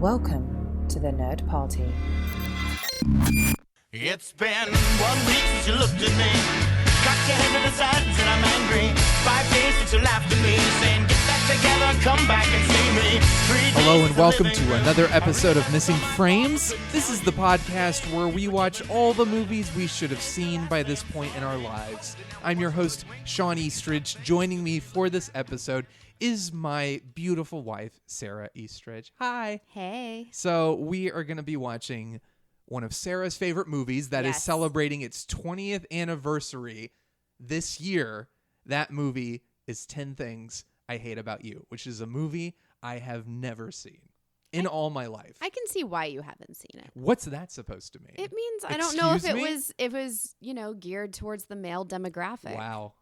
Welcome to the Nerd Party. It's been 1 week since you looked at me. Cocked your head to the sides and I'm angry. 5 days since you laughed at me, saying get that together, come back and see me. 3 days Hello and welcome living to another episode of Missing Frames. This is the podcast where we watch all the movies we should have seen by this point in our lives. I'm your host, Shawn Eastridge. Joining me for this episode is my beautiful wife, Sarah Eastridge. Hi. Hey. So we are going to be watching one of Sarah's favorite movies that is celebrating its 20th anniversary this year. That movie is 10 Things I Hate About You, which is a movie I have never seen in all my life. I can see why you haven't seen it. What's that supposed to mean? It means I don't know if Excuse it me? was, geared towards the male demographic. Wow.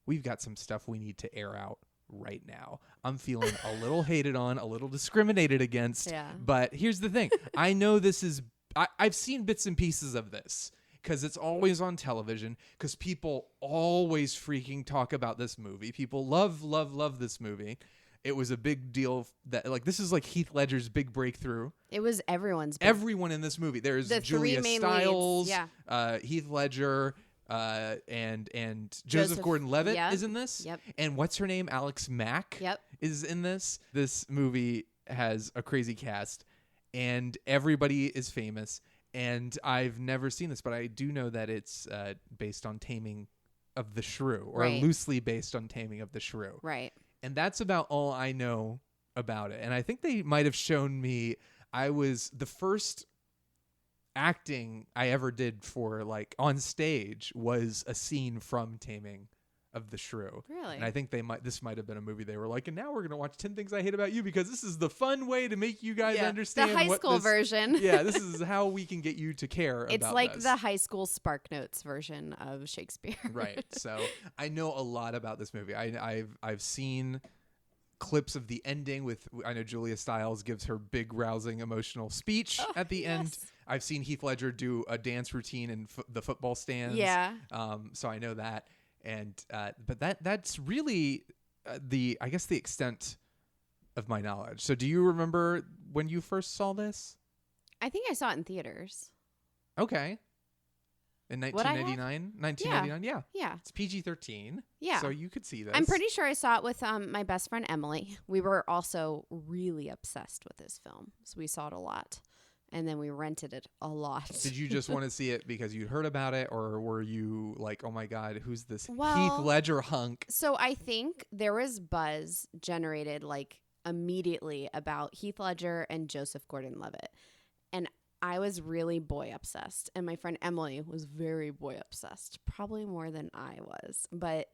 We've got some stuff we need to air out right now. I'm feeling a little hated on, a little discriminated against. Yeah. But here's the thing. I know this is... I've seen bits and pieces of this because it's always on television because people always freaking talk about this movie. People love this movie. It was a big deal that this is like Heath Ledger's big breakthrough. It was everyone's. Everyone in this movie. There's the Julia three main Stiles, leads. Heath Ledger, and Joseph Gordon-Levitt is in this. Yep. And what's her name? Alex Mack is in this. This movie has a crazy cast, and everybody is famous. And I've never seen this, but I do know that it's based on Taming of the Shrew, or loosely based on Taming of the Shrew. Right. And that's about all I know about it. And I think they might have shown me, I was the first acting I ever did for on stage was a scene from Taming of the Shrew. Really? And I think this might have been a movie they were like, and now we're going to watch 10 Things I Hate About You because this is the fun way to make you guys understand the high school version. Yeah, this is how we can get you to care about It's like this. the high school Spark Notes version of Shakespeare. Right. So I know a lot about this movie. I've seen clips of the ending I know Julia Stiles gives her big rousing emotional speech at the end. I've seen Heath Ledger do a dance routine in the football stands. Yeah. So I know that. And but that's really the extent of my knowledge. So do you remember when you first saw this? I think I saw it in theaters. Okay. In 1999? 1999, yeah. It's PG-13. Yeah. So you could see this. I'm pretty sure I saw it with my best friend Emily. We were also really obsessed with this film. So we saw it a lot. And then we rented it a lot. Did you just want to see it because you'd heard about it? Or were you like, oh my God, who's this Heath Ledger hunk? So I think there was buzz generated immediately about Heath Ledger and Joseph Gordon-Levitt. And I was really boy obsessed. And my friend Emily was very boy obsessed. Probably more than I was. But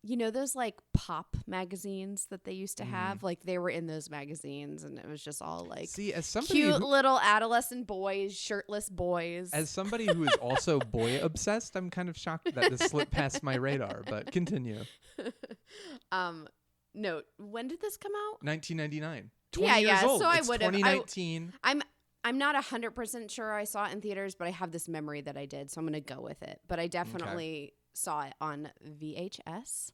you know those pop magazines that they used to have? They were in those magazines and it was just all See, as somebody cute little adolescent boys, shirtless boys. As somebody who is also boy obsessed, I'm kind of shocked that this slipped past my radar, but continue. No, when did this come out? 1999. 20 years old. So it's I would have 2019. I'm not 100% sure I saw it in theaters, but I have this memory that I did, so I'm going to go with it. But I definitely saw it on VHS.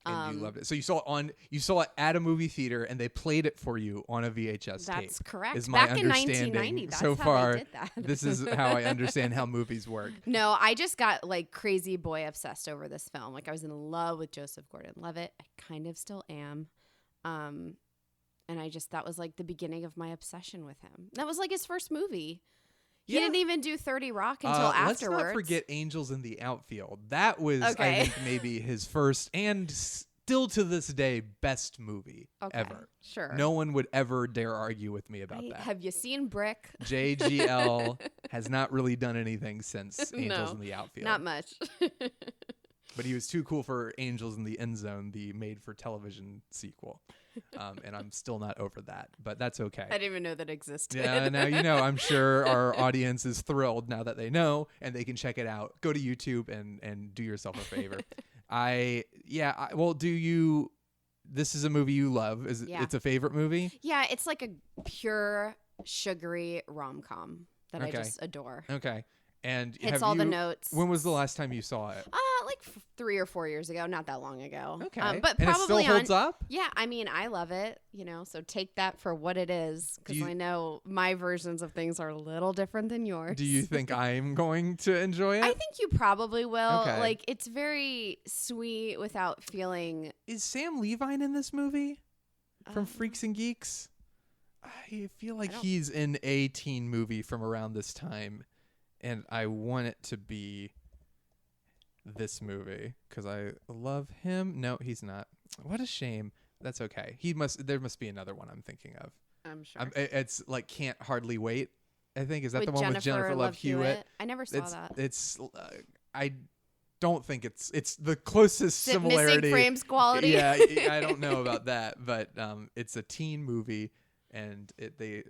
And you loved it. So you saw it at a movie theater and they played it for you on a VHS tape. That's correct. Is my Back in understanding 1990, that's so how far. they did that. This is how I understand how movies work. No, I just got crazy boy obsessed over this film. I was in love with Joseph Gordon-Levitt. I kind of still am. And that was the beginning of my obsession with him. That was his first movie. He didn't even do 30 Rock until afterwards. Let's not forget Angels in the Outfield. That was, I think, maybe his first and still to this day best movie ever. Sure. No one would ever dare argue with me about that. Have you seen Brick? JGL has not really done anything since Angels in the Outfield. Not much. But he was too cool for Angels in the End Zone, the made-for-television sequel. And I'm still not over that, but that's okay. I didn't even know that existed. Yeah, now you know. I'm sure our audience is thrilled now that they know, and they can check it out. Go to YouTube and do yourself a favor. This is a movie you love. It's a favorite movie? Yeah, it's a pure, sugary rom-com that I just adore. Okay. And hits all the notes. When was the last time you saw it? Like 3 or 4 years ago, not that long ago. Okay, but and probably it still holds up. Yeah, I mean, I love it. So take that for what it is, because I know my versions of things are a little different than yours. Do you think I'm going to enjoy it? I think you probably will. Okay. Like, it's very sweet without feeling. Is Sam Levine in this movie from Freaks and Geeks? I feel like he's in a teen movie from around this time, and I want it to be this movie because I love him. No, he's not. What a shame. That's okay. There must be another one I'm thinking of. I'm sure. It's like Can't Hardly Wait, I think. Is that with the one with Jennifer Love Hewitt? I never saw that. It's I don't think it's the closest similarity. Missing frames quality. Yeah, I don't know about that, but it's a teen movie, and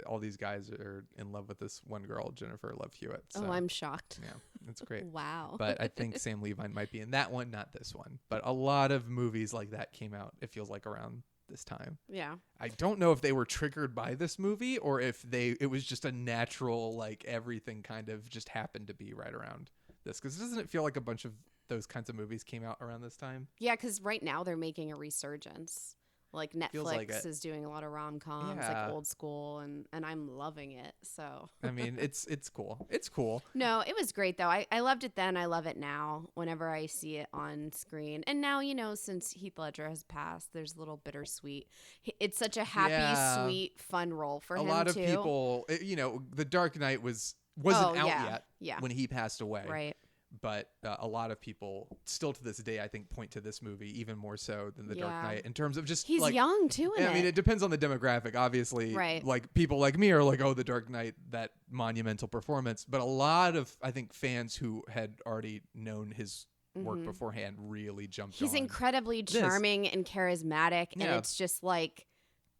all these guys are in love with this one girl, Jennifer Love Hewitt. So, oh, I'm shocked. Yeah, that's great. Wow. But I think Sam Levine might be in that one, not this one. But a lot of movies like that came out, it feels like, around this time. Yeah. I don't know if they were triggered by this movie or if it was just a natural, like, everything kind of just happened to be right around this. Because doesn't it feel like a bunch of those kinds of movies came out around this time? Yeah, because right now they're making a resurgence. Like Netflix is doing a lot of rom-coms, like old school, and I'm loving it. So I mean, it's cool. It's cool. No, it was great though. I loved it then. I love it now. Whenever I see it on screen, and now since Heath Ledger has passed, there's a little bittersweet. It's such a happy, sweet, fun role for him. A lot of people, The Dark Knight wasn't out yet when he passed away, right? But a lot of people still to this day, I think, point to this movie even more so than The Dark Knight in terms of just he's young too. I mean, it depends on the demographic, obviously. Right. Like people like me are like, oh, The Dark Knight, that monumental performance. But a lot of I think fans who had already known his work beforehand really jumped. He's incredibly charming and charismatic, and it's just like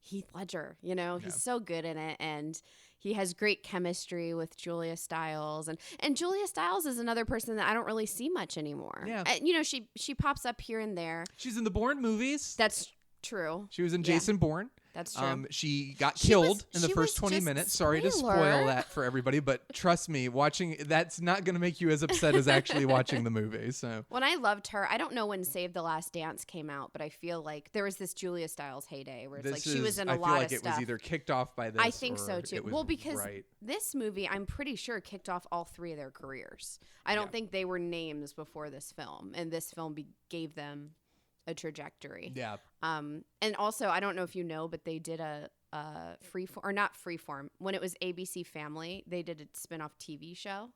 Heath Ledger. He's so good in it, and he has great chemistry with Julia Stiles, and Julia Stiles is another person that I don't really see much anymore. Yeah, she pops up here and there. She's in the Bourne movies. That's true. She was in Jason Bourne. That's true. She got killed in the first 20 minutes. Sorry to spoil that for everybody, but trust me, watching that's not going to make you as upset as actually watching the movie. So when I loved her, I don't know when Save the Last Dance came out, but I feel like there was this Julia Stiles heyday where it's like she was in a lot of stuff. I feel like it was either kicked off by this. I think so too. Well, because this movie, I'm pretty sure, kicked off all three of their careers. I don't think they were names before this film, and this film gave them a trajectory. Yeah. And also, I don't know if you know, but they did a freeform, or not freeform, when it was ABC Family, they did a spin-off TV show.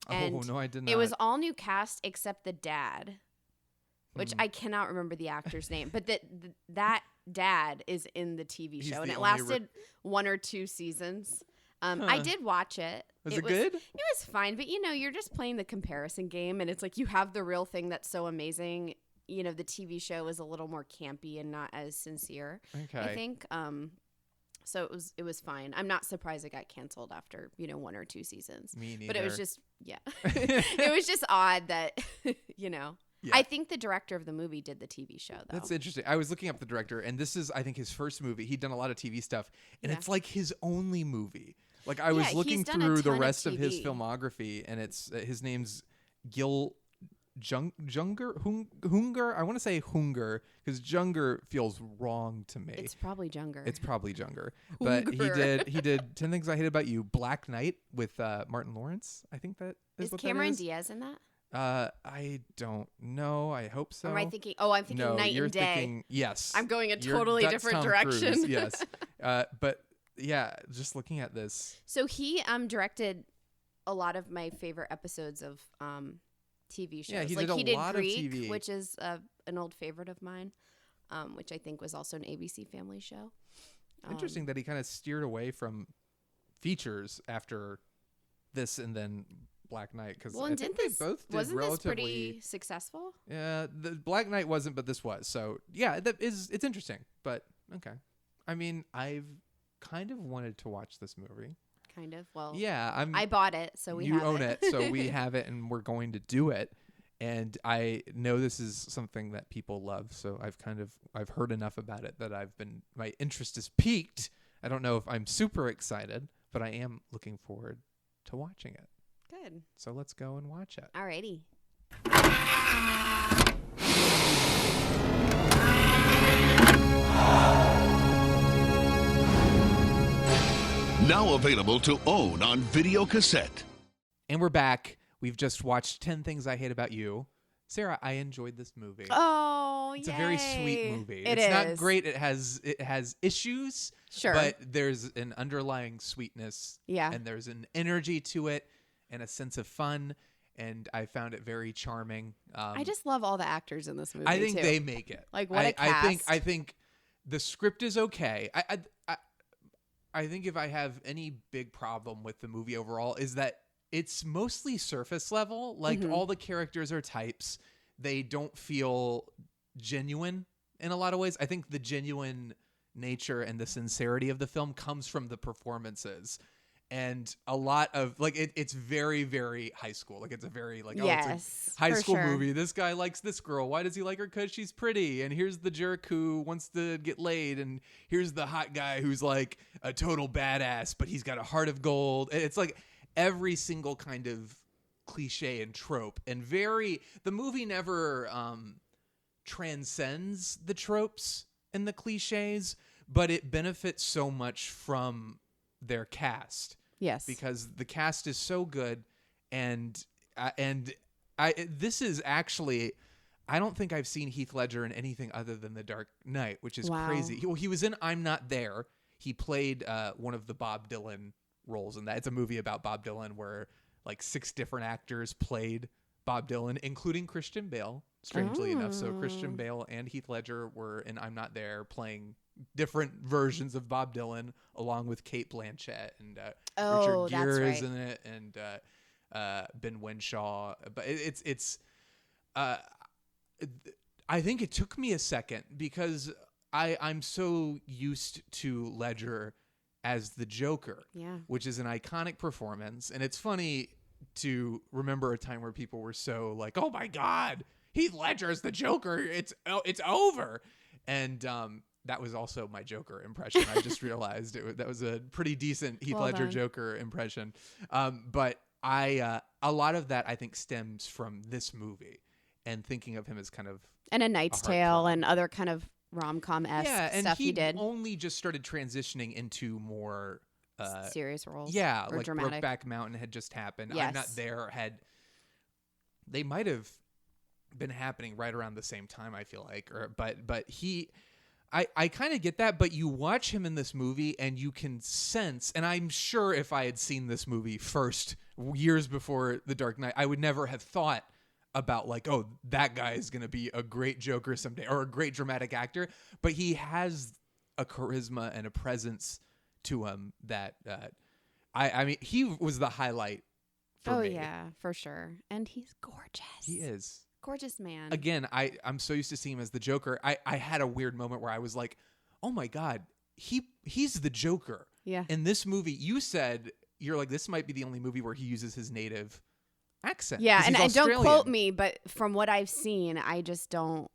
And no, I did not. It was all new cast except the dad, which I cannot remember the actor's name, but that dad is in the TV show, and it lasted 1 or 2 seasons. I did watch it. Was it good? It was fine, but you're just playing the comparison game, and it's like you have the real thing that's so amazing. The TV show is a little more campy and not as sincere. Okay. I think. So it was fine. I'm not surprised it got canceled after 1 or 2 seasons. Me neither. But it was just it was just odd that Yeah. I think the director of the movie did the TV show, though. That's interesting. I was looking up the director, and this is, I think, his first movie. He'd done a lot of TV stuff, and it's like his only movie. Like I was looking through the rest of his filmography, and it's his name's Gil Junger. I want to say Hunger because Junger feels wrong to me. It's probably Junger. But he did 10 Things I Hate About You, Black Knight with Martin Lawrence. I think that is what Cameron that is. Diaz in that? I don't know. I hope so. Or am I thinking? Oh, I'm thinking Night and Day. Thinking, yes. I'm going a totally different direction. Cruise, yes. But yeah, just looking at this. So he directed a lot of my favorite episodes of TV shows. Yeah, he did a lot Greek, of TV, which is an old favorite of mine, which I think was also an ABC Family show. Interesting that he kind of steered away from features after this and then Black Knight, because I think they both did wasn't relatively this pretty successful? Yeah, the Black Knight wasn't, but this was. So yeah, it's interesting. But okay, I mean, I've kind of wanted to watch this movie. Kind of. Well, yeah, I bought it, so you own it, so we have it, and we're going to do it. And I know this is something that people love, so I've heard enough about it that my interest is piqued. I don't know if I'm super excited, but I am looking forward to watching it. good. So let's go and watch it. Alrighty. Now available to own on video cassette. And we're back. We've just watched 10 Things I Hate About You. Sarah, I enjoyed this movie. Oh, It's a very sweet movie. It's not great. It has issues, sure, but there's an underlying sweetness. Yeah. And there's an energy to it and a sense of fun. And I found it very charming. I just love all the actors in this movie. I think too. they make it. Like what a cast. I think the script is okay. I think if I have any big problem with the movie overall is that it's mostly surface level. Like all the characters are types. They don't feel genuine in a lot of ways. I think the genuine nature and the sincerity of the film comes from the performances. And a lot of it's very, very high school. Like it's a very it's a high school movie. This guy likes this girl. Why does he like her? Because she's pretty. And here's the jerk who wants to get laid. And here's the hot guy who's like a total badass, but he's got a heart of gold. It's like every single kind of cliche and trope. And the movie never transcends the tropes and the cliches, but it benefits so much from their cast. Yes. Because the cast is so good, and this is actually, I don't think I've seen Heath Ledger in anything other than The Dark Knight, which is crazy. He was in I'm Not There. He played one of the Bob Dylan roles in that. It's a movie about Bob Dylan where like 6 different actors played Bob Dylan, including Christian Bale, strangely enough. So Christian Bale and Heath Ledger were in I'm Not There playing different versions of Bob Dylan, along with Cate Blanchett and Richard Gere is in it, and Ben Whishaw. But I think it took me a second because I'm so used to Ledger as the Joker, which is an iconic performance, and it's funny to remember a time where people were so like, "Oh my God, Heath Ledger is the Joker! It's over," and that was also my Joker impression. I just realized that was a pretty decent Heath Ledger Joker impression. But a lot of that I think stems from this movie and thinking of him as kind of and A Knight's Tale and other kind of rom-com-esque stuff he did. Only just started transitioning into more serious roles. Yeah, or like dramatic. Brokeback Mountain had just happened. Yes. I'm Not There they might have been happening right around the same time, I feel like. But I kind of get that, but you watch him in this movie and you can sense, and I'm sure if I had seen this movie first years before The Dark Knight, I would never have thought about like, oh, that guy is going to be a great Joker someday or a great dramatic actor. But he has a charisma and a presence to him that I mean, he was the highlight for me. Oh, yeah, for sure. And he's gorgeous. He is. Gorgeous man. Again, I'm so used to seeing him as the Joker. I had a weird moment where I was like, oh my God, he's the Joker. Yeah. In this movie, you said, you're like, this might be the only movie where he uses his native accent. Yeah, and don't Australian. quote me, but from what I've seen, I don't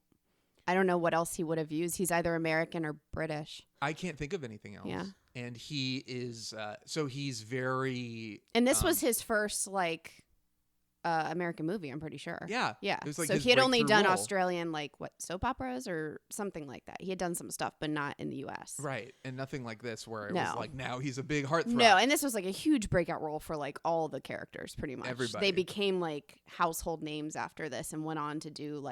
know what else he would have used. He's either American or British. I can't think of anything else. Yeah. And he is, so he's very... And this was his first, American movie, I'm pretty sure. Yeah. Yeah. It was like so his he had only breakthrough done role. Australian, soap operas or something like that. He had done some stuff, but not in the U.S. Right. And nothing like this where it No. was like, now he's a big heartthrob. No, and this was like a huge breakout role for all the characters, pretty much. Everybody. They became household names after this and went on to do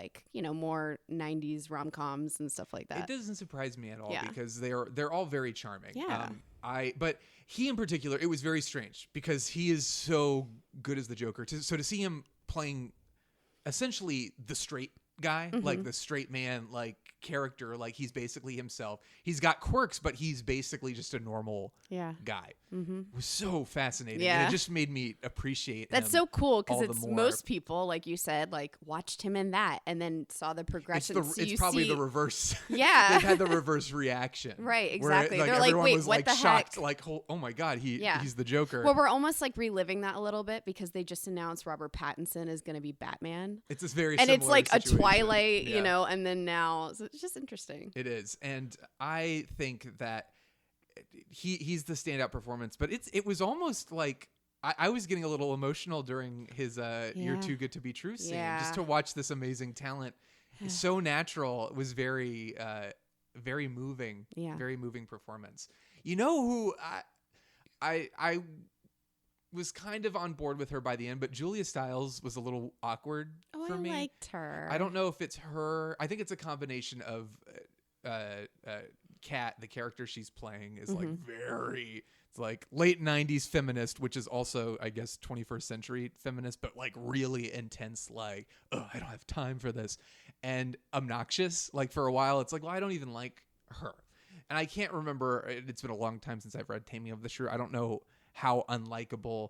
more 90s rom-coms and stuff like that. It doesn't surprise me at all Yeah. because they're all very charming. Yeah. But he in particular, it was very strange because he is so good as the Joker. So to see him playing essentially the straight guy, like the straight man, character, he's basically himself. He's got quirks, but he's basically just a normal guy. It was so fascinating. Yeah. And it just made me appreciate That's him so cool because all the it's more. most people, like you said, watched him in that and then saw the progression. It's probably the reverse. Yeah. They've had the reverse reaction. Right, where, exactly. They're everyone wait, was what the shocked, heck? oh my God, Yeah. he's the Joker. Well, we're almost reliving that a little bit because they just announced Robert Pattinson is going to be Batman. It's this very and it's similar a situation. Twilight, Yeah. and then now. So it's just interesting. It is. And I think that he's the standout performance, but it was almost like I was getting a little emotional during his "You're Too Good to Be True" scene, just to watch this amazing talent. It's so natural. It was very, very moving. Very moving performance. You know who I was kind of on board with her by the end, but Julia Stiles was a little awkward for me. I liked her. I don't know if it's her. I think it's a combination of Kat, the character she's playing, is like very. It's like late 90s feminist, which is also, I guess, 21st century feminist, but like really intense, like, oh, I don't have time for this. And obnoxious. Like for a while, it's like, well, I don't even like her. And I can't remember. It's been a long time since I've read Taming of the Shrew. I don't know how unlikable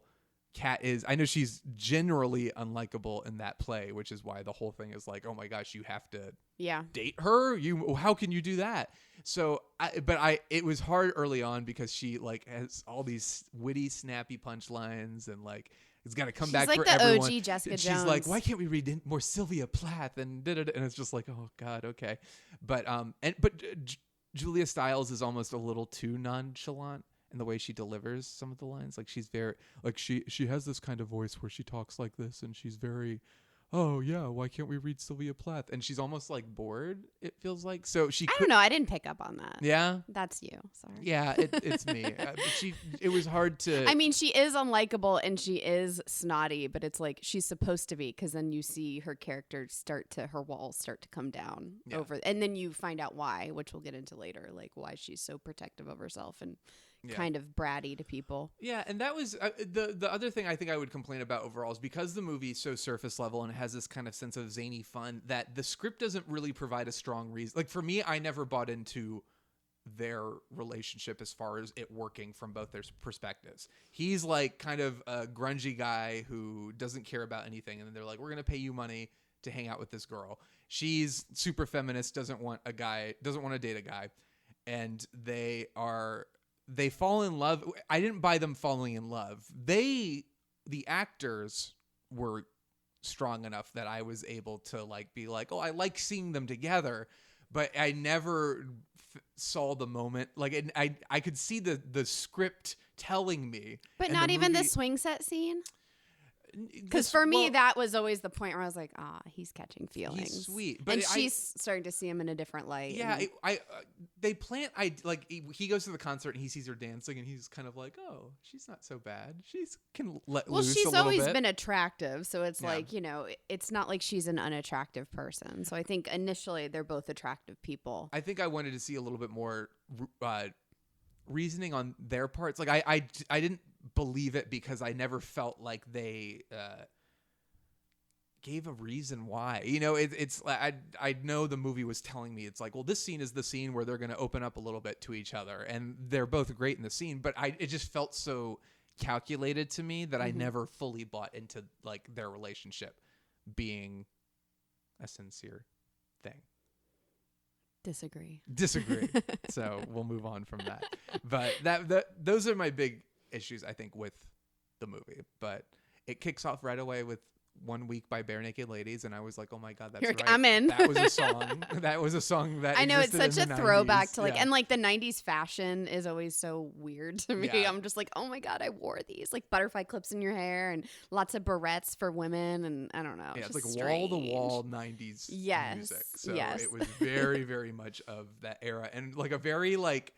Kat is. I know she's generally unlikable in that play, which is why the whole thing is like, oh my gosh, you have to date her. How can you do that? So, it was hard early on because she like has all these witty, snappy punchlines and like it's got to come back like for the everyone. OG Jessica She's Jones. like, why can't we read more Sylvia Plath and and it's just like, oh God, okay. But Julia Stiles is almost a little too nonchalant in the way she delivers some of the lines. Like she's very like she has this kind of voice where she talks like this and she's very, oh yeah, why can't we read Sylvia Plath? And she's almost like bored, it feels like. So she I don't know, I didn't pick up on that. Yeah? That's you. Sorry. Yeah, it's me. It was hard to I mean, she is unlikable and she is snotty, but it's like she's supposed to be, because then you see her character her walls start to come down over, and then you find out why, which we'll get into later, like why she's so protective of herself and kind of bratty to people. Yeah, and that was the other thing I think I would complain about overall is because the movie's so surface level and it has this kind of sense of zany fun that the script doesn't really provide a strong reason. Like for me, I never bought into their relationship as far as it working from both their perspectives. He's like kind of a grungy guy who doesn't care about anything, and then they're like, we're gonna pay you money to hang out with this girl. She's super feminist, doesn't want to date a guy, and they fall in love. I didn't buy them falling in love. The actors were strong enough that I was able to like be like, oh, I like seeing them together, but I never saw the moment. Like I could see the script telling me. But not even the swing set scene? Because for me, that was always the point where I was like, he's catching feelings. He's sweet. But she's starting to see him in a different light. Yeah, he goes to the concert and he sees her dancing and he's kind of like, oh, she's not so bad. She's can let loose a little bit. Well, she's always been attractive. So it's like, it's not like she's an unattractive person. So I think initially they're both attractive people. I think I wanted to see a little bit more reasoning on their parts. Like I didn't believe it because I never felt like they gave a reason why. It's I know the movie was telling me it's like, well, this scene is the scene where they're going to open up a little bit to each other, and they're both great in the scene, but it just felt so calculated to me that I never fully bought into like their relationship being a sincere thing. Disagree. So we'll move on from that. But those are my big issues, I think, with the movie. But it kicks off right away with 1 Week by Bare Naked Ladies, and I was like, oh my God, that's right. I'm in. That was a song that I know, it's such a throwback to like, yeah. and like the 90s fashion is always so weird to me. Yeah. I'm just like, oh my God, I wore these like butterfly clips in your hair and lots of barrettes for women, and I don't know. Yeah, it's like strange. wall-to-wall 90s music. So yes. It was very, very much of that era, and like a very like,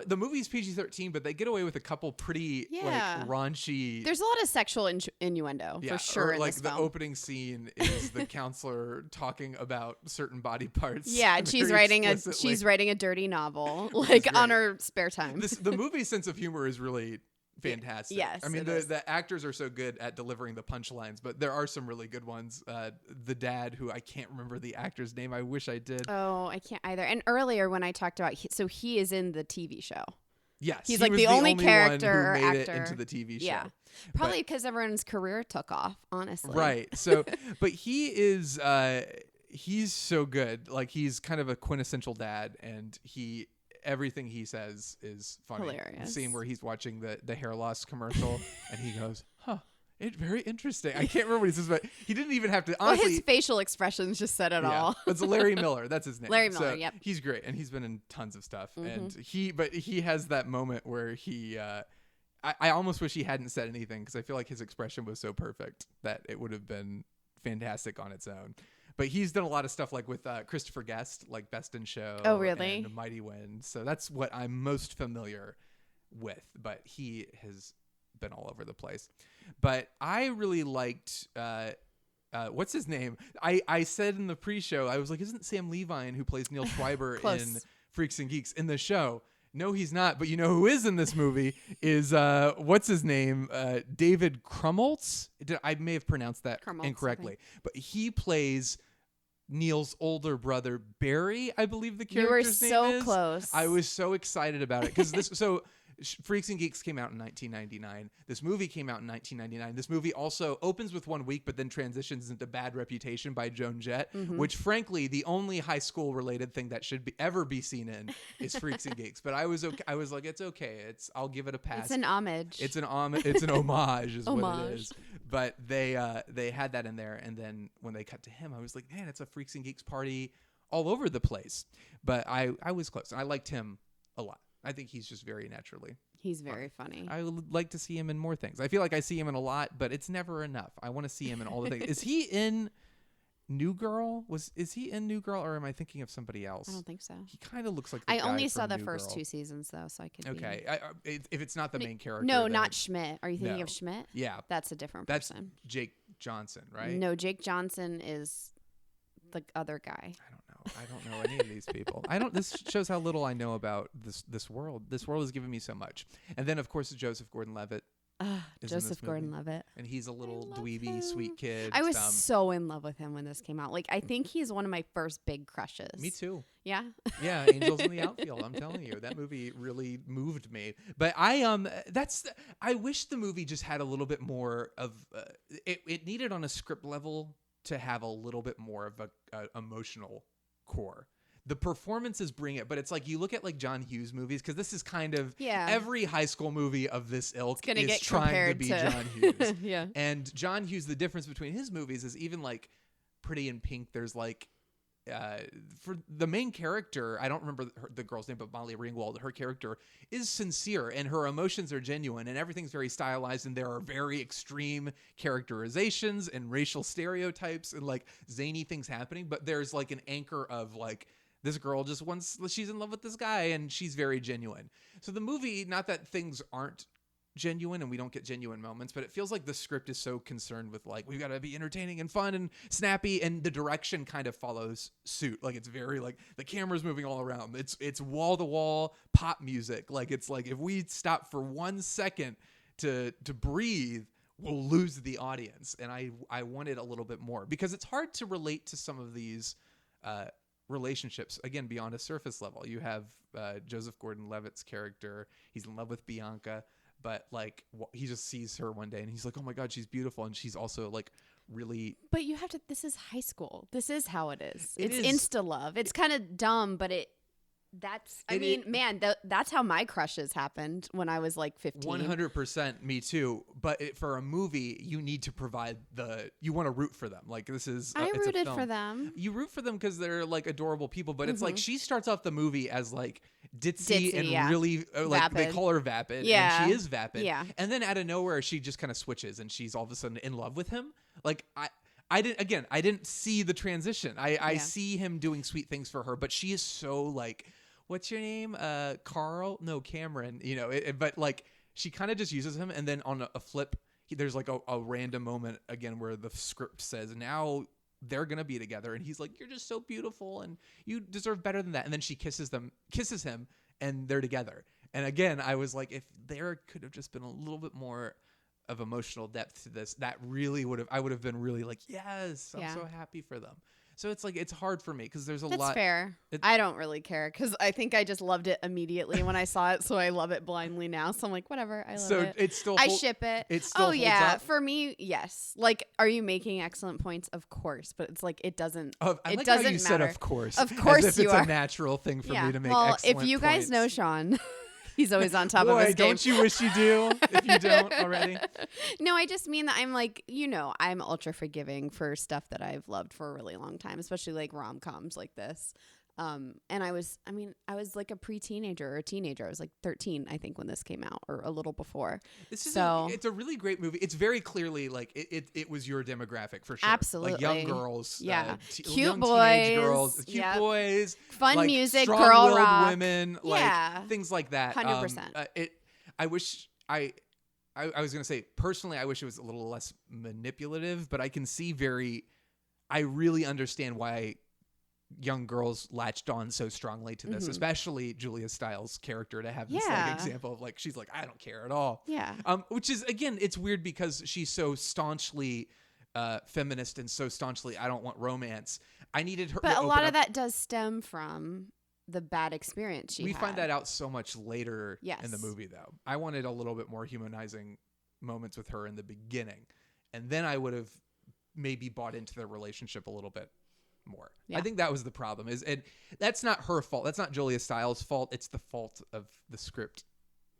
the movie's PG-13, but they get away with a couple pretty like raunchy. There's a lot of sexual innuendo for sure. Or, like in this the film. opening scene is the counselor talking about certain body parts. Yeah, and she's writing a dirty novel like on her spare time. The movie's sense of humor is really fantastic. Yes, I mean the actors are so good at delivering the punchlines, but there are some really good ones. The dad, who I can't remember the actor's name, I wish I did. Oh, I can't either. And earlier when I talked about, he is in the TV show. Yes, he's like the only character one who made actor it into the TV show. Yeah, probably because everyone's career took off. Honestly, right. So, but he is he's so good. Like he's kind of a quintessential dad, and everything he says is funny. Hilarious. The scene where he's watching the hair loss commercial and he goes, it's very interesting. I can't remember what he says, but he didn't even have to. Honestly, his facial expressions just said it all. It's Larry Miller. That's his name. Larry Miller. Yep. He's great, and he's been in tons of stuff. And he has that moment where he, I almost wish he hadn't said anything because I feel like his expression was so perfect that it would have been fantastic on its own. But he's done a lot of stuff like with Christopher Guest, like Best in Show. Oh, really? And Mighty Wind. So that's what I'm most familiar with. But he has been all over the place. But I really liked what's his name? I said in the pre-show, I was like, isn't Sam Levine, who plays Neil Schreiber in Freaks and Geeks, in the show? No, he's not. But you know who is in this movie is what's his name? David Krumholtz. I may have pronounced that incorrectly, but he plays Neil's older brother Barry. I believe the character's name is. You were so close. I was so excited about it because this. So Freaks and Geeks came out in 1999. This movie came out in 1999. This movie also opens with 1 week, but then transitions into Bad Reputation by Joan Jett, which frankly, the only high school related thing that should ever be seen in is Freaks and Geeks. But I was okay. I was like, it's okay. I'll give it a pass. It's an homage. It's an homage. It's an homage is what it is. But they had that in there. And then when they cut to him, I was like, man, it's a Freaks and Geeks party all over the place. But I was close. I liked him a lot. I think he's just very naturally. He's very funny. I would like to see him in more things. I feel like I see him in a lot, but it's never enough. I want to see him in all the things. Is he in New Girl? Is he in New Girl, or am I thinking of somebody else? I don't think so. He kind of looks like the I guy only from saw the New first Girl. 2 seasons, though, so I could Okay. If it's not the main character. No, then not Schmidt. Are you thinking No. of Schmidt? Yeah. That's a different That's person. Jake Johnson, right? No, Jake Johnson is the other guy. I don't know any of these people. This shows how little I know about this world. This world has given me so much. And then, of course, Joseph Gordon-Levitt. Joseph Gordon-Levitt. And he's a little dweeby, sweet kid. I was so in love with him when this came out. Like, I think he's one of my first big crushes. Me too. Yeah? Yeah, Angels in the Outfield. I'm telling you, that movie really moved me. But I wish the movie just had a little bit more of it needed on a script level to have a little bit more of a emotional core. The performances bring it, but it's like you look at like John Hughes movies, because this is kind of every high school movie of this ilk is trying to be John Hughes. Yeah. And John Hughes, the difference between his movies is even like Pretty in Pink, there's like for the main character, I don't remember the girl's name, but Molly Ringwald, her character is sincere and her emotions are genuine and everything's very stylized, and there are very extreme characterizations and racial stereotypes and like zany things happening, but there's like an anchor of like, this girl just wants, she's in love with this guy and she's very genuine. So the movie, not that things aren't genuine and we don't get genuine moments, but it feels like the script is so concerned with like, we've got to be entertaining and fun and snappy, and the direction kind of follows suit. Like it's very like the camera's moving all around. It's wall to wall pop music. Like it's like if we stop for 1 second to breathe, we'll lose the audience. And I wanted a little bit more, because it's hard to relate to some of these relationships, again, beyond a surface level. You have Joseph Gordon-Levitt's character. He's in love with Bianca, but like he just sees her one day and he's like, oh my God, she's beautiful. And she's also like really. But you have to, this is high school. This is how it is. It's insta love. It's kind of dumb, but that's how my crushes happened when I was like 15. 100% me too. But for a movie, you need to provide you want to root for them. Like this is, I it's rooted a film. for them. You root for them because they're like adorable people, but it's like she starts off the movie as like ditzy and really like vapid. They call her vapid. Yeah. And she is vapid. Yeah. And then out of nowhere, she just kind of switches and she's all of a sudden in love with him. Like I didn't see the transition. I see him doing sweet things for her, but she is so like, what's your name? Carl? No, Cameron. You know, but like she kind of just uses him, and then on a flip, there's like a random moment again where the script says now they're gonna be together, and he's like, "You're just so beautiful, and you deserve better than that." And then she kisses him, and they're together. And again, I was like, if there could have just been a little bit more of emotional depth to this, that really I would have been really like, yes, I'm so happy for them. So it's like, it's hard for me because there's a lot. That's fair. I don't really care because I think I just loved it immediately when I saw it. So I love it blindly now. So I'm like, whatever. I love it. So it's still. I ship it. It still holds up? For me, yes. Like, are you making excellent points? Of course. But it's like, it doesn't. I it like doesn't how you matter. said of course. Of course as if you it's are. a natural thing for me to make well, excellent if you points. guys know Shawn. He's always on top of his game. Don't you wish you do if you don't already? No, I just mean that I'm like, I'm ultra forgiving for stuff that I've loved for a really long time, especially like rom-coms like this. And I was like a pre-teenager or a teenager. I was like 13, I think, when this came out, or a little before. It's a really great movie. It's very clearly like it was your demographic for sure. Absolutely. Like young girls. Yeah. Cute young boys. teenage Girls. Cute boys. Fun like music, girl strong-willed rock. women. Yeah. Like things like that. 100%. I wish I was going to say, personally, I wish it was a little less manipulative, but I can see I really understand why young girls latched on so strongly to this, especially Julia Stiles' character, to have this like example of like, she's like, I don't care at all. Yeah. Which is, again, it's weird because she's so staunchly feminist and so staunchly, I don't want romance. I needed her. But a lot of that does stem from the bad experience she had. We find that out so much later Yes. in the movie, though. I wanted a little bit more humanizing moments with her in the beginning, and then I would have maybe bought into their relationship a little bit more. Yeah. I think that was the problem, and that's not her fault. That's not Julia Stiles' fault. It's the fault of the script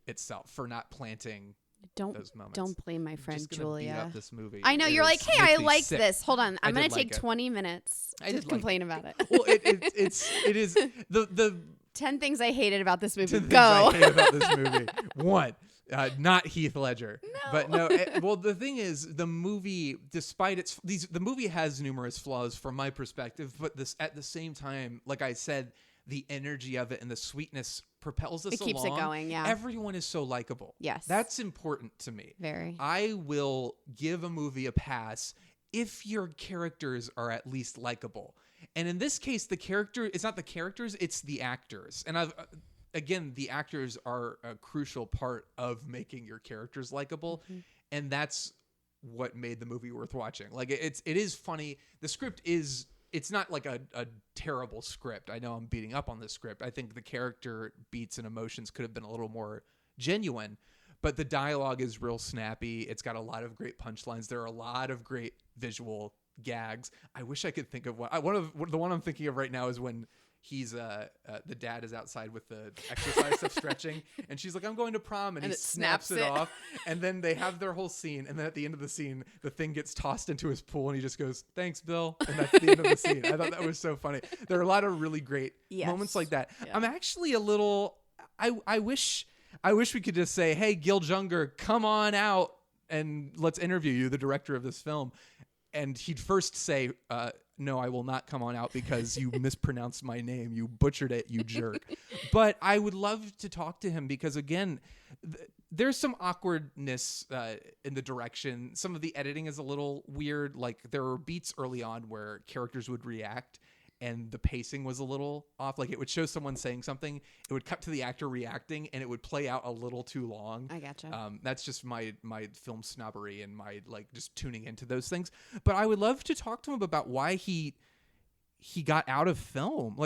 itself for not planting those moments. Don't blame my friend Julia. Beat up this movie. I know, you're like, hey, I liked this. Hold on, I'm gonna take 20 minutes to complain about it. Well, it is the 10 things I hated about this movie. 10 Go. things I hate about this movie. One, not Heath Ledger. No. But no. Well, the thing is, the movie, despite the movie has numerous flaws from my perspective, but at the same time, like I said, the energy of it and the sweetness propels us along. It keeps it going. Yeah. Everyone is so likable. Yes. That's important to me. Very. I will give a movie a pass if your characters are at least likable. And in this case, it's not the characters, it's the actors. And again, the actors are a crucial part of making your characters likable. Mm-hmm. And that's what made the movie worth watching. Like it is funny. The script it's not like a terrible script. I know I'm beating up on this script. I think the character beats and emotions could have been a little more genuine, but the dialogue is real snappy. It's got a lot of great punchlines. There are a lot of great visual gags. I wish I could think of the one I'm thinking of right now is when he's the dad is outside with the exercise stuff stretching, and she's like, I'm going to prom, and he snaps it off, and then they have their whole scene, and then at the end of the scene the thing gets tossed into his pool and he just goes, thanks Bill, and that's the end of the scene. I thought that was so funny. There are a lot of really great moments like that. Yeah. I'm actually a little I wish we could just say, hey, Gil Junger, come on out and let's interview you, the director of this film. And he'd first say, no, I will not come on out because you mispronounced my name. You butchered it, you jerk. But I would love to talk to him because, again, there's some awkwardness in the direction. Some of the editing is a little weird. Like there were beats early on where characters would react and the pacing was a little off. Like it would show someone saying something, it would cut to the actor reacting, and it would play out a little too long. I gotcha. That's just my film snobbery and my like just tuning into those things. But I would love to talk to him about why he got out of film.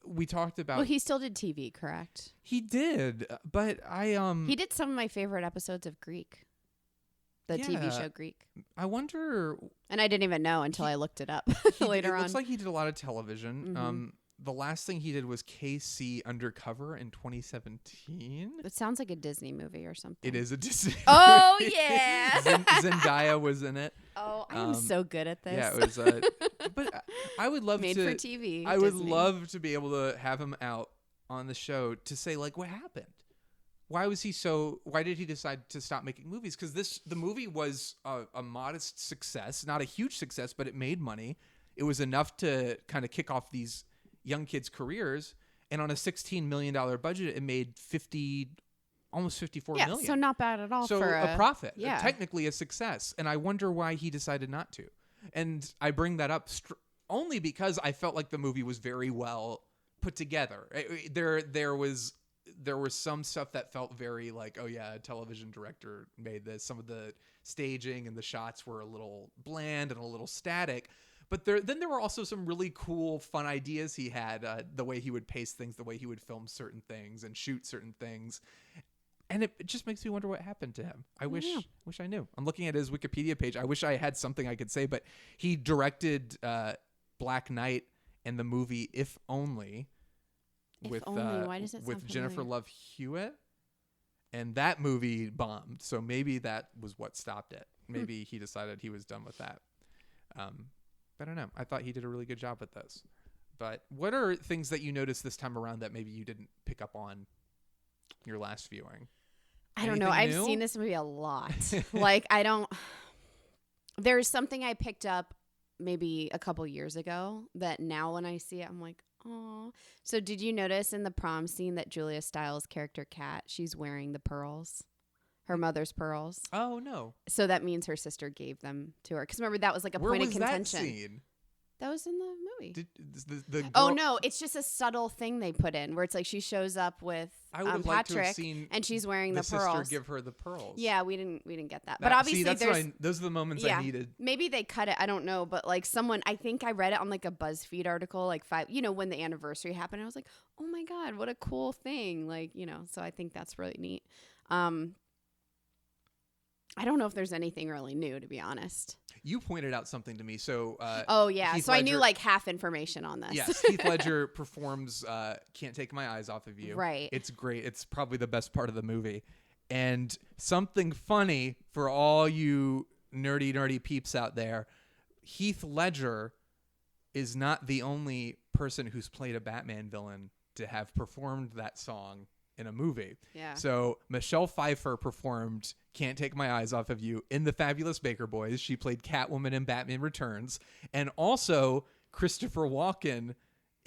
We talked about. Well, he still did TV, correct? He did, but he did some of my favorite episodes of Greek. The TV show Greek. I wonder. And I didn't even know until I looked it up later on. It looks like he did a lot of television. Mm-hmm. The last thing he did was KC Undercover in 2017. It sounds like a Disney movie or something. It is a Disney movie. Oh, yeah. Zendaya was in it. Oh, I'm so good at this. Yeah, it was. But I would love Made for TV. I would love to be able to have him out on the show to say, like, what happened? Why did he decide to stop making movies? Because the movie was a modest success, not a huge success, but it made money. It was enough to kind of kick off these young kids' careers. And on a $16 million budget, it made almost $54 million. So not bad at all so for a profit. Yeah. Technically a success. And I wonder why he decided not to. And I bring that up only because I felt like the movie was very well put together. There was some stuff that felt very like, oh yeah, a television director made this. Some of the staging and the shots were a little bland and a little static. But then there were also some really cool, fun ideas he had, the way he would pace things, the way he would film certain things and shoot certain things. And it just makes me wonder what happened to him. I wish I knew. I'm looking at his Wikipedia page. I wish I had something I could say, but he directed Black Knight and the movie If Only. Why does it with sound Jennifer familiar? Love Hewitt, and that movie bombed. So maybe that was what stopped it. Maybe he decided he was done with that. I don't know. I thought he did a really good job with this, But what are things that you noticed this time around that maybe you didn't pick up on your last viewing? I don't know. I've seen this movie a lot. Like, there's something I picked up maybe a couple years ago that now when I see it, I'm like, oh. So did you notice in the prom scene that Julia Stiles' character Kat, she's wearing the pearls? Her mother's pearls. Oh, no. So that means her sister gave them to her. Because remember, that was like a point of contention. Where was that scene? That was in the movie. The girl, oh, no. It's just a subtle thing they put in where it's like she shows up with Patrick and she's wearing the pearls. Sister give her the pearls. Yeah, we didn't get that. But obviously those are the moments I needed. Maybe they cut it. I don't know. But like I think I read it on like a BuzzFeed article, like when the anniversary happened. I was like, oh my God, what a cool thing. Like, so I think that's really neat. I don't know if there's anything really new, to be honest. You pointed out something to me. So, Heath Ledger, I knew like half information on this. Yes, Heath Ledger performs "Can't Take My Eyes Off of You." Right. It's great. It's probably the best part of the movie. And something funny for all you nerdy peeps out there: Heath Ledger is not the only person who's played a Batman villain to have performed that song in a movie. Yeah. So Michelle Pfeiffer performed "Can't Take My Eyes Off of You" in The Fabulous Baker Boys. She played Catwoman in Batman Returns. And also Christopher Walken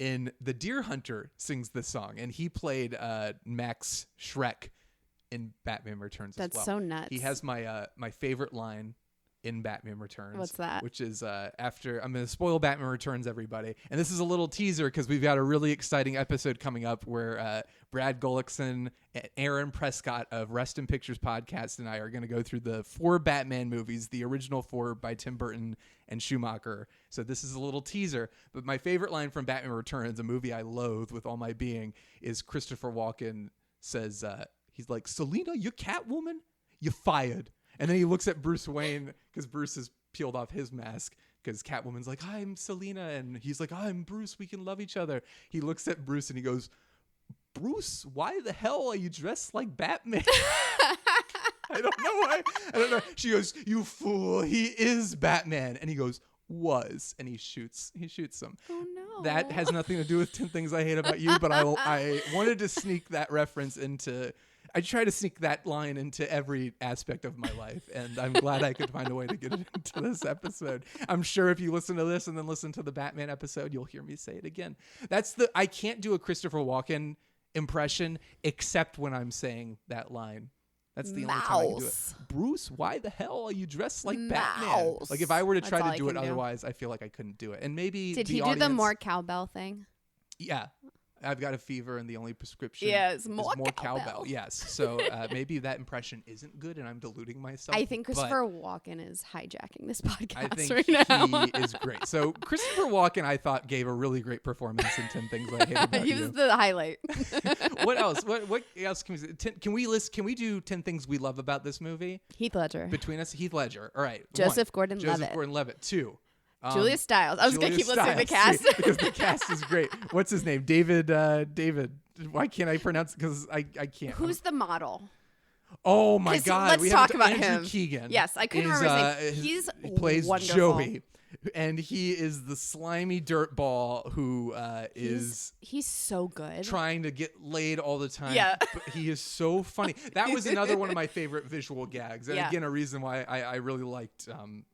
in The Deer Hunter sings this song. And he played Max Schreck in Batman Returns as well. That's so nuts. He has my my favorite line in Batman Returns. What's that? Which is after I'm going to spoil Batman Returns, everybody. And this is a little teaser because we've got a really exciting episode coming up where Brad Gullickson and Aaron Prescott of Rest in Pictures podcast and I are going to go through the 4 Batman movies, the original 4 by Tim Burton and Schumacher. So this is a little teaser. But my favorite line from Batman Returns, a movie I loathe with all my being, is Christopher Walken says, he's like, "Selena, you're Catwoman? You're fired." And then he looks at Bruce Wayne because Bruce has peeled off his mask because Catwoman's like, "I'm Selena." And he's like, "I'm Bruce. We can love each other." He looks at Bruce and he goes, "Bruce, why the hell are you dressed like Batman?" I don't know why. I don't know. She goes, "You fool. He is Batman." And he goes, "Was." And he shoots him. Oh, no. That has nothing to do with 10 Things I Hate About You, but I wanted to sneak that reference into... I try to sneak that line into every aspect of my life, and I'm glad I could find a way to get it into this episode. I'm sure if you listen to this and then listen to the Batman episode, you'll hear me say it again. I can't do a Christopher Walken impression except when I'm saying that line. That's the only time I can do it. "Bruce, why the hell are you dressed like Batman?" Like if I were to try to do it otherwise, I feel like I couldn't do it. And maybe Did he do the more cowbell thing? Yeah. "I've got a fever and the only prescription is more cowbell." Cowbell. Yes. So maybe that impression isn't good and I'm deluding myself. I think Christopher Walken is hijacking this podcast I think right now. he is great. So Christopher Walken, I thought, gave a really great performance in 10 Things I Hate About He You. was the highlight. What else? What else can we say? Can we do 10 things we love about this movie? Heath Ledger. Between us, Heath Ledger. All right. Joseph 1. Gordon-Levitt. Joseph Gordon-Levitt. 2. Julia Stiles. I was going to keep listening to the cast. Because the cast is great. What's his name? David. Why can't I pronounce it? Because I can't. Who's the model? Oh, my God. Let's talk about Andrew him. Keegan. Yes, I couldn't remember his name. He plays wonderful. Joey. And he is the slimy dirtball who is he's so good, trying to get laid all the time. Yeah. But he is so funny. That was another one of my favorite visual gags. And Yeah. again, a reason why I really liked,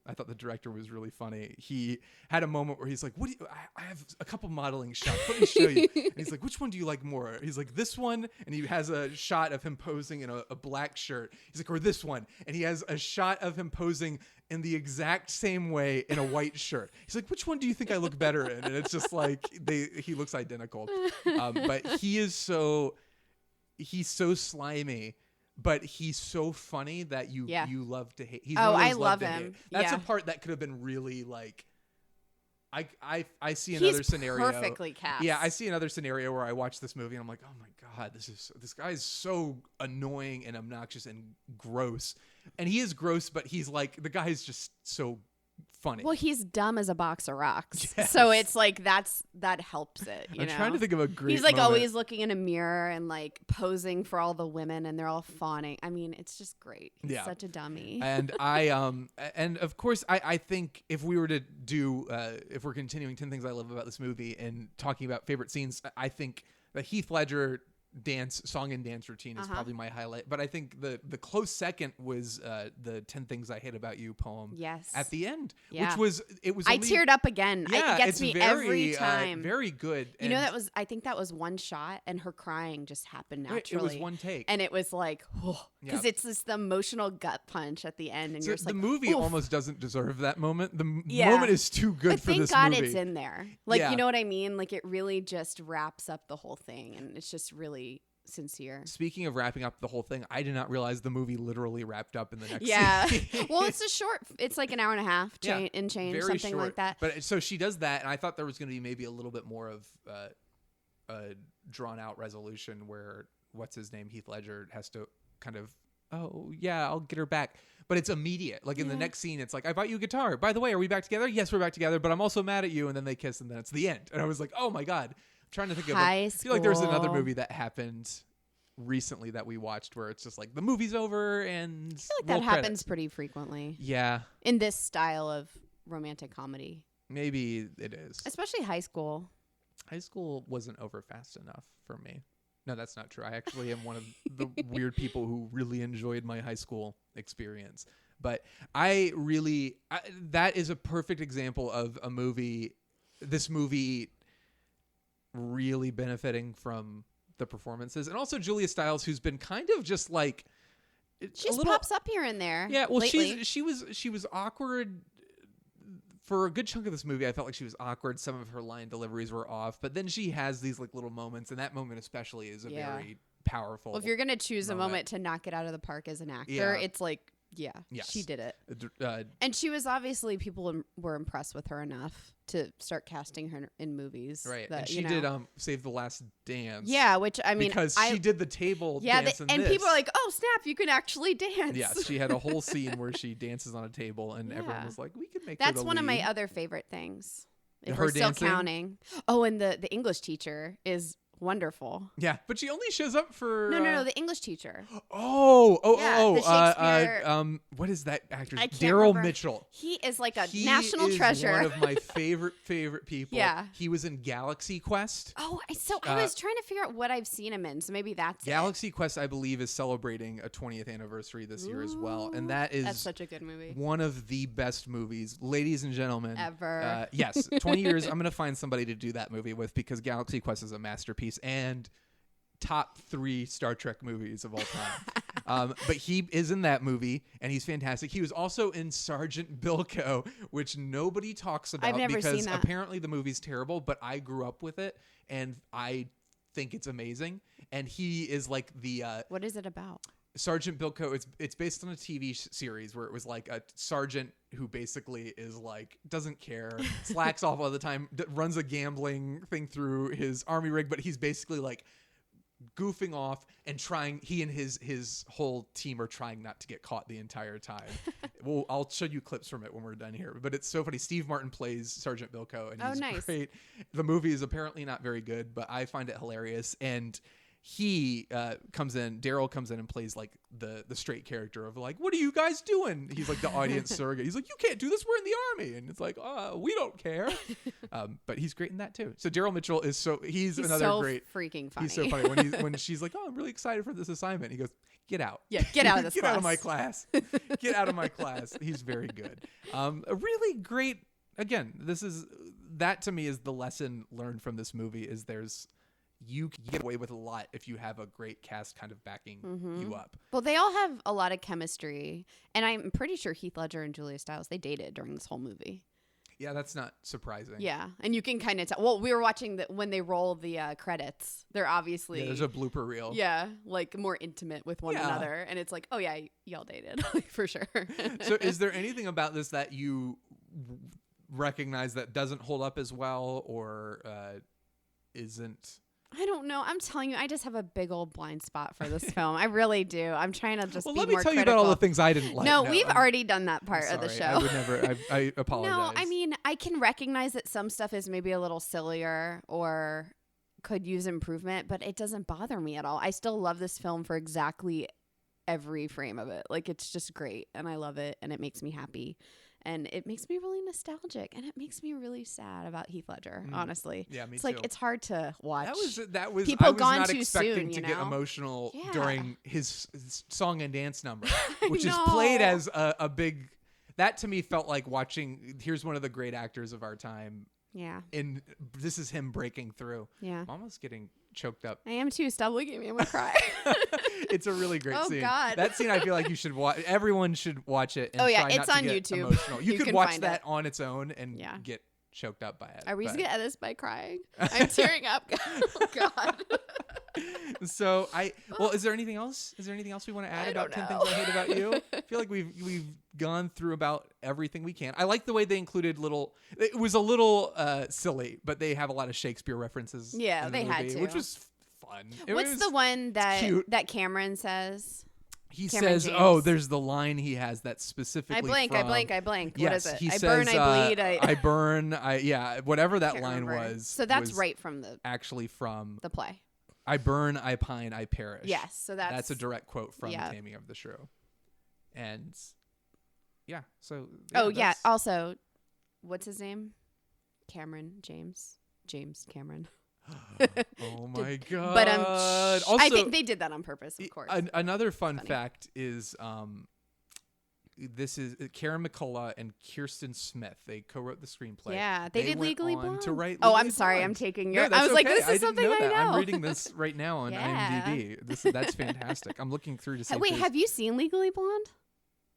I thought the director was really funny. He had a moment where he's like, I have a couple modeling shots. Let me show you. And he's like, "Which one do you like more?" He's like, "This one." And he has a shot of him posing in a black shirt. He's like, "Or this one." And he has a shot of him posing in the exact same way in a white shirt. He's like, "Which one do you think I look better in?" And it's just like he looks identical. But he's so slimy, but he's so funny that you love to hate. He's I love him. Hate. That's yeah. a part that could have been really like. I see another scenario. Perfectly cast. Yeah, I see another scenario where I watch this movie and I'm like, "Oh my God, this guy is so annoying and obnoxious and gross." And he is gross, but he's like, the guy is just so funny. Well, he's dumb as a box of rocks. Yes. So it's like that helps it, you I'm know? trying to think of a great He's like moment. always looking in a mirror and like posing for all the women and they're all fawning. I mean, it's just great. He's such a dummy. And and of course I think if we were to do if we're continuing 10 Things I Love About This Movie and talking about favorite scenes, I think the Heath Ledger song and dance routine is probably my highlight, but I think the close second was the 10 Things I Hate About You poem at the end, which was I teared up again. Yeah, it gets it's me very, every time. Very good. You know, I think that was one shot and her crying just happened naturally. It was one take. And it was like, because it's this the emotional gut punch at the end and you're just the like, movie oof. almost doesn't deserve that moment. The moment is too good but for this thank movie. God it's in there. Like, you know what I mean? Like it really just wraps up the whole thing and it's just really sincere. Speaking of wrapping up the whole thing, I did not realize the movie literally wrapped up in the next scene. Well, it's like an hour and a half in change, very something short. like that. But so she does that, and I thought there was going to be maybe a little bit more of a drawn out resolution where what's his name, Heath Ledger, has to kind of, oh yeah, I'll get her back. But it's immediate. Like in the next scene, it's like, I bought you a guitar. By the way, are we back together? Yes, we're back together, but I'm also mad at you. And then they kiss, and then it's the end. And I was like, oh my God. Trying to think of I feel like there was another movie that happened recently that we watched where it's just like the movie's over and I feel like that happens pretty frequently. Yeah. In this style of romantic comedy. Maybe it is. Especially high school. High school wasn't over fast enough for me. No, that's not true. I actually am one of the weird people who really enjoyed my high school experience. But that is a perfect example of a movie, this movie really benefiting from the performances, and also Julia Stiles, who's been kind of just like she pops up here and there. Yeah, well, lately. she was awkward for a good chunk of this movie. I felt like she was awkward. Some of her line deliveries were off, but then she has these like little moments, and that moment especially is a very powerful. Well, if you're gonna choose a moment to knock it out of the park as an actor, it's like. Yeah, she did it. And she was obviously, people were impressed with her enough to start casting her in movies. Right. That, and she did Save the Last Dance. Yeah, which I mean. Because she did the table dance and people are like, oh, snap, you can actually dance. Yes, she had a whole scene where she dances on a table and everyone was like, we could make That's her the one lead. of my other favorite things. If her we're still dancing? counting. Oh, and the English teacher is wonderful. Yeah, but she only shows up for no, the English teacher. The Shakespeare. What is that actor? I can't Daryl remember. Mitchell. He is like a national treasure. One of my favorite people. Yeah. He was in Galaxy Quest. Oh, I was trying to figure out what I've seen him in, so maybe that's Galaxy Quest, I believe, is celebrating a 20th anniversary this year as well, and that's such a good movie. One of the best movies, ladies and gentlemen, ever. Yes, 20 years. I'm gonna find somebody to do that movie with because Galaxy Quest is a masterpiece and top 3 Star Trek movies of all time. But he is in that movie and he's fantastic. He was also in Sergeant Bilko, which nobody talks about because apparently the movie's terrible, but I grew up with it and I think it's amazing. And he is like the what is it about? Sergeant Bilko, it's based on a TV series where it was like a sergeant who basically is like doesn't care, slacks off all the time, runs a gambling thing through his army rig, but he's basically like goofing off and trying. He and his whole team are trying not to get caught the entire time. Well, I'll show you clips from it when we're done here. But it's so funny. Steve Martin plays Sergeant Bilko, and he's great. The movie is apparently not very good, but I find it hilarious. And he comes in, Daryl comes in and plays like the straight character of like, what are you guys doing? He's like the audience surrogate. He's like, you can't do this, we're in the army. And it's like, we don't care. But he's great in that too. So Daryl Mitchell is he's another so great, freaking funny. He's so funny when she's like, oh, I'm really excited for this assignment. He goes, get out. Yeah, get out of this get class. out of my class. Get out of my class. He's very good. A really great, again, that to me is the lesson learned from this movie is you can get away with a lot if you have a great cast kind of backing you up. Well, they all have a lot of chemistry, and I'm pretty sure Heath Ledger and Julia Stiles, they dated during this whole movie. Yeah, that's not surprising. Yeah, and you can kind of tell. Well, we were watching when they roll the credits. They're obviously there's a blooper reel. Yeah, like more intimate with one another, and it's like, oh yeah, y'all dated for sure. So, is there anything about this that you recognize that doesn't hold up as well, or isn't I don't know. I'm telling you, I just have a big old blind spot for this film. I really do. I'm trying to just be let me more tell you critical. about all the things I didn't like. No, we've already done that part of the show. I would never. I apologize. No, I mean, I can recognize that some stuff is maybe a little sillier or could use improvement, but it doesn't bother me at all. I still love this film for exactly every frame of it. Like, it's just great, and I love it, and it makes me happy. And it makes me really nostalgic, and it makes me really sad about Heath Ledger, honestly. Yeah, me it's too. like, it's hard to watch. That was people I was gone not too expecting soon, to you get know? emotional Yeah. during his song and dance number, I which is know. played as a big. That to me felt like watching. Here's one of the great actors of our time. Yeah. And this is him breaking through. Yeah. I'm almost getting choked up. I am too. Stop looking at me. I'm going to cry. It's a really great scene. Oh, God. That scene, I feel like you should watch. Everyone should watch it. And Oh, yeah, try it's not to on get YouTube. Emotional. You You could can watch find that it. on its own and Yeah. get choked up by it. Are we just but- going to end this by crying? I'm tearing up. Oh, God. So is there anything else? Is there anything else we want to add I about don't 10 know. Things I Hate About You? I feel like we've gone through about everything we can. I like the way they included it was a little silly, but they have a lot of Shakespeare references. Yeah, in the they had movie, to. which was fun. What's the one cute. that Cameron says? He Cameron says, James. there's the line he has that's specifically I blank. Yes, What is it? he I says, burn, I bleed. I burn, whatever that can't line remember. was. So that's was right from the actually from play. I burn, I pine, I perish. Yes, so that's a direct quote from yeah. Taming of the Shrew. And yeah, so yeah. that's- Also, what's his name? James Cameron. Oh my god! But also, I think they did that on purpose, of course. Another fun Funny. fact is this is Karen McCullough and Kirsten Smith. They co-wrote the screenplay. Yeah, they did went Legally on Blonde. To write Oh, Legally I'm sorry. Blonde. I'm taking No, your. that's I was like, okay. this is didn't something know I that. know. I'm reading this right now on Yeah. IMDb. That's fantastic. I'm looking through to see. Wait, if there's- have you seen Legally Blonde?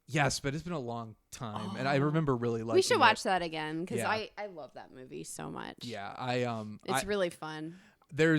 Yes, but it's been a long time, and I remember really liking. We should it. watch that again because Yeah. I love that movie so much. Yeah, It's really fun. there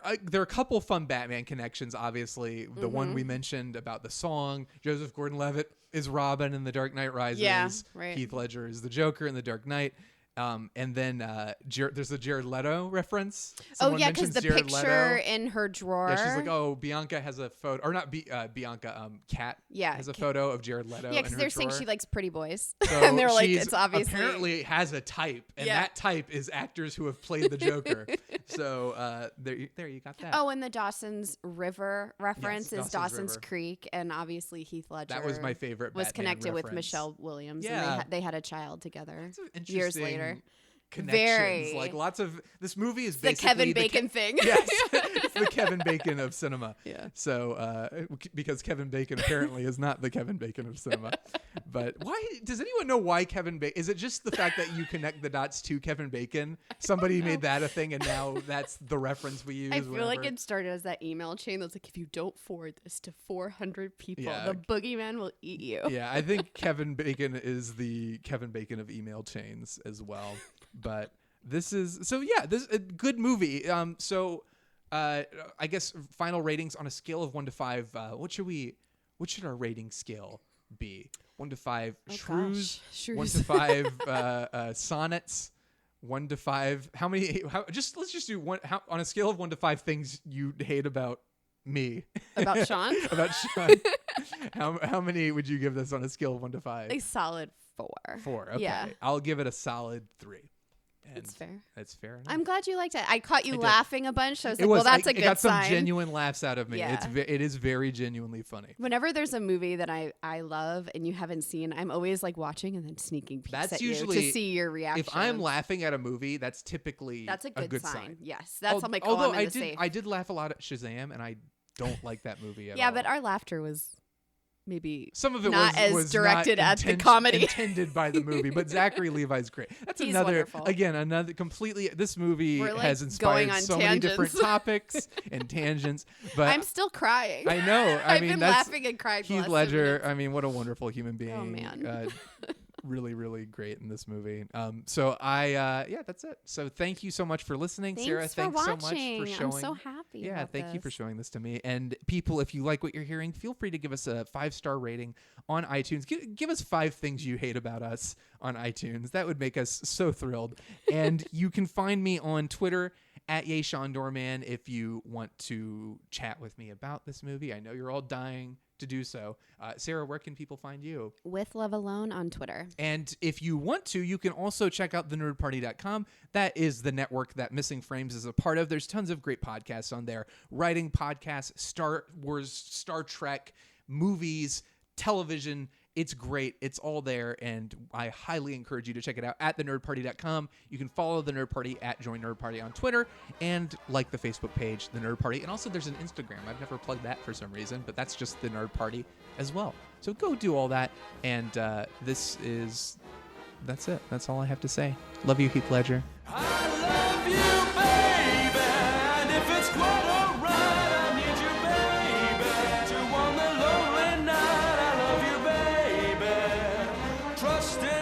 are a couple fun Batman connections. Obviously, the one Mm-hmm. we mentioned about the song. Joseph Gordon-Levitt is Robin in The Dark Knight Rises. Yeah, right. Heath Ledger is the Joker in The Dark Knight. And then there's a Jared Leto reference. Someone because mentions the Jared picture Leto. in her drawer. Yeah, she's like, oh, Bianca has a photo, or not Bianca, Kat Yeah, has a photo of Jared Leto. yeah, in because her they're saying drawer. she likes pretty boys, So and they're like, she's it's obviously apparently has a type, and Yeah. that type is actors who have played the Joker. So there you got that. Oh, and the Dawson's River reference Yes, is Dawson's Dawson's River. Creek, and obviously Heath Ledger. That was my favorite. Was Batman connected with reference. Michelle Williams, Yeah. and they had a child together That's an years interesting later. Connections. Very. Like lots of this movie is The basically Kevin Bacon thing. Yes, it's the Kevin Bacon of cinema. Yeah. So because Kevin Bacon apparently is not the Kevin Bacon of cinema, but why does anyone know why Kevin Bacon? Is it just the fact that you connect the dots to Kevin Bacon? Somebody made that a thing, and now that's the reference we use. I feel like whenever. it started as that email chain that's like, if you don't forward this to 400 people, Yeah. the boogeyman will eat you. Yeah, I think Kevin Bacon is the Kevin Bacon of email chains as well. But this is a good movie. I guess final ratings on a scale of 1 to 5. What should our rating scale be? 1 to 5 shrews. Shrews. 1 to 5 sonnets. 1 to 5. Let's just do one. On a scale of 1 to 5 things you hate about me. About Shawn? About Shawn. How many would you give this on a scale of 1 to 5? A solid 4. 4. Okay. Yeah. I'll give it a solid 3. And That's fair. That's fair enough. I'm glad you liked it. I caught you did. laughing a bunch. So I was It like, was, well, that's a it good got some sign. genuine laughs out of me. Yeah. It is very genuinely funny. Whenever there's a movie that I love and you haven't seen, I'm always like watching and then sneaking peeks That's at usually you to see your reaction. If I'm laughing at a movie, that's typically that's a good sign. Yes, that's I'm like, although I'm in the safe. I did laugh a lot at Shazam, and I don't like that movie at yeah, all. but our laughter was maybe some of it not as was directed not at the comedy intended by the movie, but Zachary Levi's great. That's He's another wonderful. completely. This movie We're, like, has inspired going on so many different tangents. topics and tangents. But I'm still crying. I know. I've mean, been that's laughing and crying. Heath Ledger. I mean, what a wonderful human being. Oh, man. Really, really great in this movie. So that's it. So thank you so much for listening, Sarah. Thanks for so much watching. for showing. I'm so happy. Yeah, about thank you for this. showing this to me. And people, if you like what you're hearing, feel free to give us a 5-star rating on iTunes. Give us 5 things you hate about us on iTunes. That would make us so thrilled. And you can find me on Twitter at Yay Sean Doorman if you want to chat with me about this movie. I know you're all dying to do so. Sarah, where can people find you? With Love Alone on Twitter. And if you want to, you can also check out thenerdparty.com. That is the network that Missing Frames is a part of. There's tons of great podcasts on there. Writing podcasts, Star Wars, Star Trek, movies, television. It's great. It's all there, and I highly encourage you to check it out at thenerdparty.com. You can follow The Nerd Party at Join Nerd Party on Twitter, and like the Facebook page, The Nerd Party. And also there's an Instagram. I've never plugged that for some reason, but that's just The Nerd Party as well. So go do all that, and that's it. That's all I have to say. Love you, Heath Ledger. I love you, baby, and if it's quite alright, I need you, baby, to on the lonely night. I love you, baby, trust in